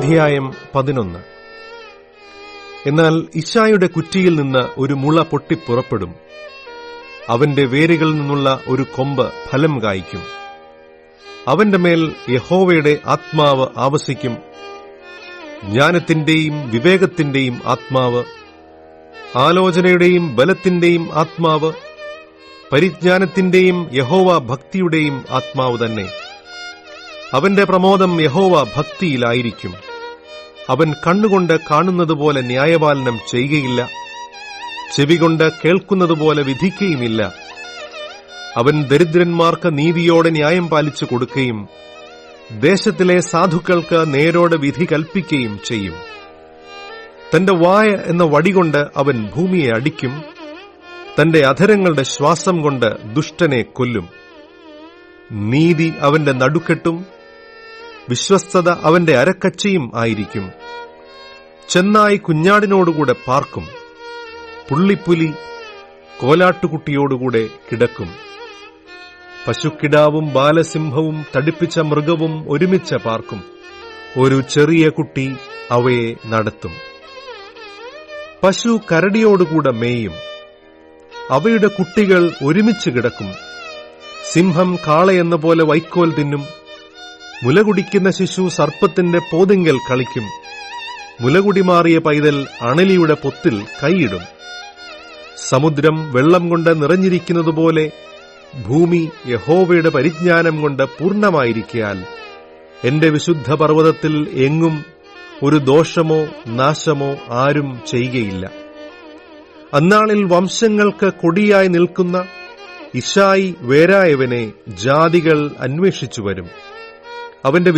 അധ്യായം 11. എന്നാൽ ഇശ്ശായിയുടെ കുറ്റിയിൽ നിന്ന് ഒരു മുള പൊട്ടിപ്പുറപ്പെടും. അവന്റെ വേരുകളിൽ നിന്നുള്ള ഒരു കൊമ്പ് ഫലം കായ്ക്കും. അവന്റെ മേൽ യഹോവയുടെ ആത്മാവ് ആവസിക്കും, ജ്ഞാനത്തിന്റെയും വിവേകത്തിന്റെയും ആത്മാവ്, ആലോചനയുടെയും ബലത്തിന്റെയും ആത്മാവ്, പരിജ്ഞാനത്തിന്റെയും യഹോവ ഭക്തിയുടെയും ആത്മാവ് തന്നെ. അവന്റെ പ്രമോദം യഹോവ ഭക്തിയിലായിരിക്കും. അവൻ കണ്ണുകൊണ്ട് കാണുന്നതുപോലെ ന്യായപാലനം ചെയ്യുകയില്ല, ചെവികൊണ്ട് കേൾക്കുന്നതുപോലെ വിധിക്കുകയുമില്ല. അവൻ ദരിദ്രന്മാർക്ക് നീതിയോടെ ന്യായം പാലിച്ചു കൊടുക്കുകയും ദേശത്തിലെ സാധുക്കൾക്ക് നേരോടെ വിധി കൽപ്പിക്കുകയും ചെയ്യും. തന്റെ വായ എന്ന വടികൊണ്ട് അവൻ ഭൂമിയെ അടിക്കും, തന്റെ അധരങ്ങളുടെ ശ്വാസം കൊണ്ട് ദുഷ്ടനെ കൊല്ലും. നീതി അവന്റെ നടുക്കെട്ടും വിശ്വസ്തത അവന്റെ അരക്കച്ചയും ആയിരിക്കും. ചെന്നായി കുഞ്ഞാടിനോടുകൂടെ പാർക്കും, പുള്ളിപ്പുലി കോലാട്ടുകുട്ടിയോടുകൂടെ കിടക്കും. പശുക്കിടാവും ബാലസിംഹവും തടിപ്പിച്ച മൃഗവും ഒരുമിച്ച് പാർക്കും, ഒരു ചെറിയ കുട്ടി അവയെ നടത്തും. പശു കരടിയോടുകൂടെ മേയും, അവയുടെ കുട്ടികൾ ഒരുമിച്ച് കിടക്കും. സിംഹം കാളയെന്ന പോലെ വൈക്കോൽ തിന്നും. മുലകുടിക്കുന്ന ശിശു സർപ്പത്തിന്റെ പോതിങ്കൽ കളിക്കും. മുലകുടി മാറിയ പൈതൽ അണലിയുടെ പൊത്തിൽ കൈയിടും. സമുദ്രം വെള്ളം കൊണ്ട് നിറഞ്ഞിരിക്കുന്നതുപോലെ ഭൂമി യഹോവയുടെ പരിജ്ഞാനം കൊണ്ട് പൂർണ്ണമായിരിക്കയാൽ എന്റെ വിശുദ്ധ പർവ്വതത്തിൽ എങ്ങും ഒരു ദോഷമോ നാശമോ ആരും ചെയ്യുകയില്ല. അന്നാളിൽ വംശങ്ങൾക്ക് കൊടിയായി നിൽക്കുന്ന ഇശ്ശായി വേരായവനെ ജാതികൾ അന്വേഷിച്ചു വരും. അവന്റെ